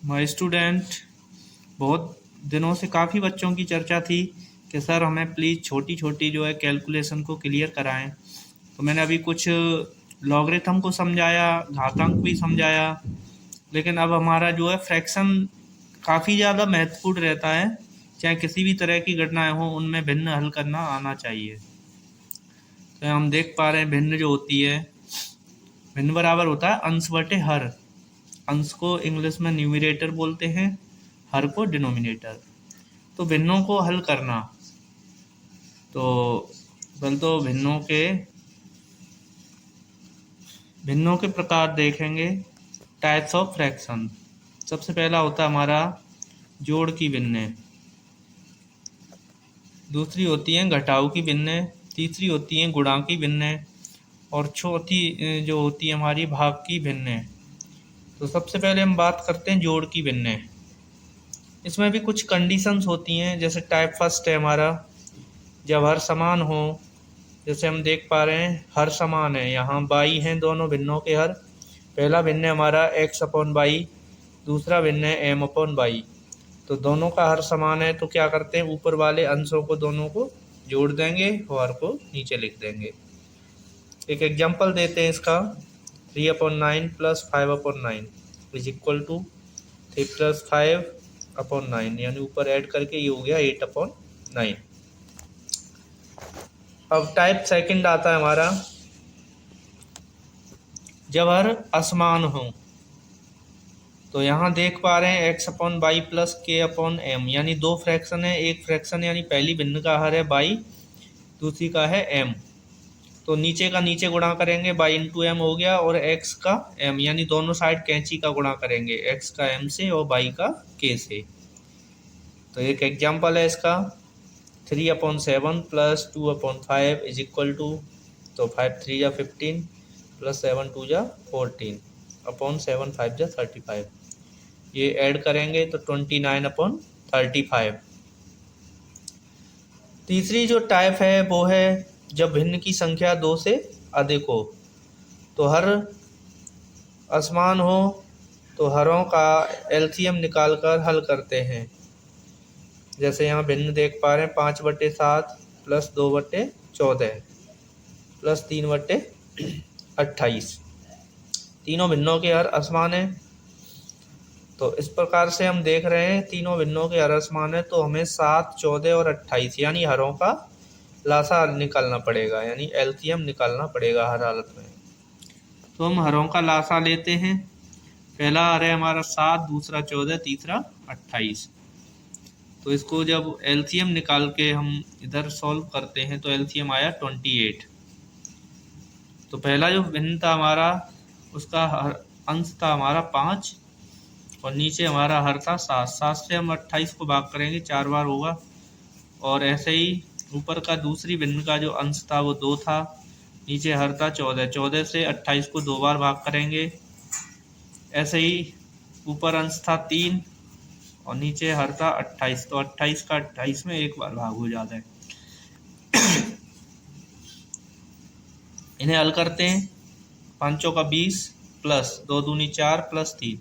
My student, बहुत दिनों से काफ़ी बच्चों की चर्चा थी कि सर हमें प्लीज़ छोटी छोटी जो है कैलकुलेशन को क्लियर कराएं। तो मैंने अभी कुछ लॉगरिथम को समझाया, घातांक भी समझाया, लेकिन अब हमारा जो है फ्रैक्शन काफ़ी ज़्यादा महत्वपूर्ण रहता है। चाहे किसी भी तरह की घटनाएं हों, उनमें भिन्न हल करना आना चाहिए। तो हम देख पा रहे हैं भिन्न जो होती है, भिन्न बराबर होता है अंश बटे हर। अंश को इंग्लिश में न्यूमरेटर बोलते हैं, हर को डिनोमिनेटर। तो भिन्नों को हल करना, तो भिन्नों के प्रकार देखेंगे। Types of fraction. सबसे पहला होता है हमारा जोड़ की भिन्नें, दूसरी होती हैं घटाव की भिन्नें, तीसरी होती हैं गुणा की भिन्नें, और चौथी जो होती है हमारी भाग की भिन्नें। तो सबसे पहले हम बात करते हैं जोड़ की भिन्नें। इसमें भी कुछ कंडीशंस होती हैं। जैसे टाइप फर्स्ट है हमारा जब हर समान हो। जैसे हम देख पा रहे हैं हर समान है, यहाँ बाई हैं दोनों भिन्नों के हर। पहला भिन्न है हमारा एक्स अपॉन बाई, दूसरा भिन्न है एम अपॉन बाई। तो दोनों का हर समान है, तो क्या करते हैं ऊपर वाले अंशों को दोनों को जोड़ देंगे और हर को नीचे लिख देंगे। एक एग्जांपल देते हैं इसका। 3/9 plus 5/9 is equal to 3 plus 5/9, यानी ऊपर ऐड करके ये हो गया 8/9। अब टाइप सेकंड आता है हमारा जब हर असमान हो। तो यहाँ देख पा रहे हैं एक्स अपॉन बाई प्लस के अपॉन एम, यानी दो फ्रैक्शन है। एक फ्रैक्शन यानी पहली भिन्न का हर है बाई, दूसरी का है एम। तो नीचे का नीचे गुणा करेंगे, बाई इंटू एम हो गया, और एक्स का एम, यानी दोनों साइड कैंची का गुणा करेंगे, एक्स का एम से और बाई का के से। तो एक एग्जाम्पल है इसका 3/7 प्लस 2/5 इज इक्वल टू, तो 5 3 या 15 प्लस 7 2 या 14 अपॉन 7 5 या 35। ये ऐड करेंगे तो 29/35। तीसरी जो टाइप है वो है जब भिन्न की संख्या 2 से अधिक हो। तो हर असमान हो तो हरों का एलसीएम निकालकर हल करते हैं। जैसे यहाँ भिन्न देख पा रहे हैं 5/7 प्लस 2/14 प्लस 3/28। तीनों भिन्नों के हर असमान है। तो इस प्रकार से हम देख रहे हैं तीनों भिन्नों के हर असमान है, तो हमें 7 14 और 28 यानी हरों का लासा निकालना पड़ेगा, यानी एलसीएम निकालना पड़ेगा हर हालत में। तो हम हरों का लासा लेते हैं। पहला हर है हमारा 7, दूसरा 14, तीसरा 28। तो इसको जब एलसीएम निकाल के हम इधर सॉल्व करते हैं तो एलसीएम आया 28। तो पहला जो भिन्न था हमारा उसका अंश था हमारा 5, और नीचे हमारा हर था 7। 7 से हम 28 को भाग करेंगे, 4 बार होगा। और ऐसे ही ऊपर का दूसरी भिन्न का जो अंश था वो 2 था, नीचे हर था 14। 14 से 28 को 2 बार भाग करेंगे। ऐसे ही ऊपर अंश था 3 और नीचे हर था 28, तो 28 का 28 में एक बार भाग हो जाता है। इन्हें हल करते हैं। 5 का 20 प्लस 2 दूनी 4 प्लस 3,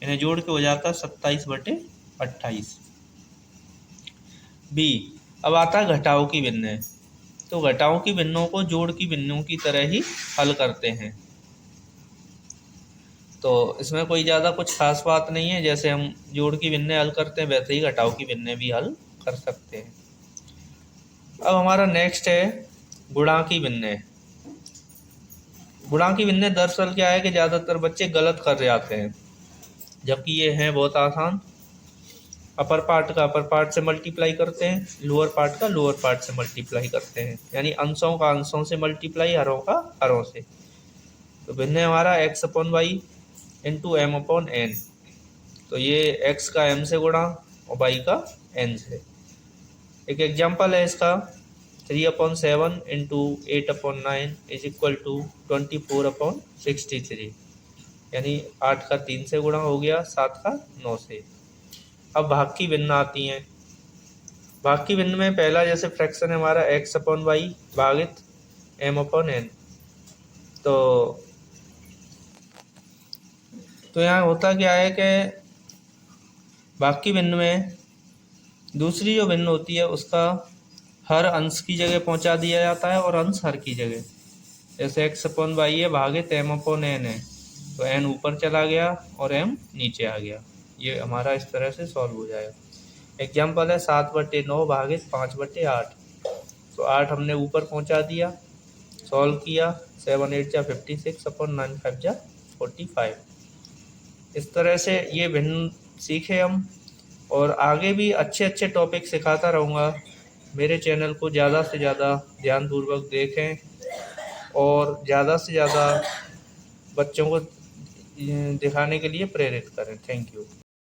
इन्हें जोड़ के हो जाता है 27/28। बी। अब आता है घटाव की भिन्नें। तो घटाव की भिन्नों को जोड़ की भिन्नों की तरह ही हल करते हैं। तो इसमें कोई ज़्यादा कुछ खास बात नहीं है। जैसे हम जोड़ की भिन्नें हल करते हैं वैसे ही घटाव की भिन्नें भी हल कर सकते हैं। अब हमारा नेक्स्ट है गुणा की भिन्नें। गुणा की भिन्नें दरअसल क्या है कि ज़्यादातर बच्चे गलत कर जाते हैं, जबकि ये है बहुत आसान। अपर पार्ट का अपर पार्ट से मल्टीप्लाई करते हैं, लोअर पार्ट का लोअर पार्ट से मल्टीप्लाई करते हैं, यानी अंशों का अंशों से मल्टीप्लाई, हरों का हरों से। तो भिन्न हमारा x upon y into m upon n. तो ये एक्स का एम से गुणा और वाई का एन से। एक एग्जाम्पल है इसका 3/7 इंटू 8/9 इज इक्वल टू 24/63, यानी 8 का 3 से गुणा हो गया, 7 का 9 से। अब भाग की भिन्न आती हैं। भाग की भिन्न में पहला जैसे फ्रैक्शन है हमारा एक्स अपॉन वाई भागित एम अपॉन एन। तो यहाँ होता क्या है कि बाकी भिन्न में दूसरी जो भिन्न होती है उसका हर अंश की जगह पहुंचा दिया जाता है और अंश हर की जगह। जैसे एक्स अपन वाई है भागे एम अपन एन है, तो एन ऊपर चला गया और एम नीचे आ गया। ये हमारा इस तरह से सॉल्व हो जाएगा। एग्जाम्पल है 7/9 भागे 5/8, तो 8 हमने ऊपर पहुंचा दिया, सॉल्व किया, 7 8 जा 56 अपन 9 5 जा 45। इस तरह से ये भिन्न सीखे हम, और आगे भी अच्छे अच्छे टॉपिक सिखाता रहूँगा। मेरे चैनल को ज़्यादा से ज़्यादा ध्यानपूर्वक देखें और ज़्यादा से ज़्यादा बच्चों को दिखाने के लिए प्रेरित करें। Thank you.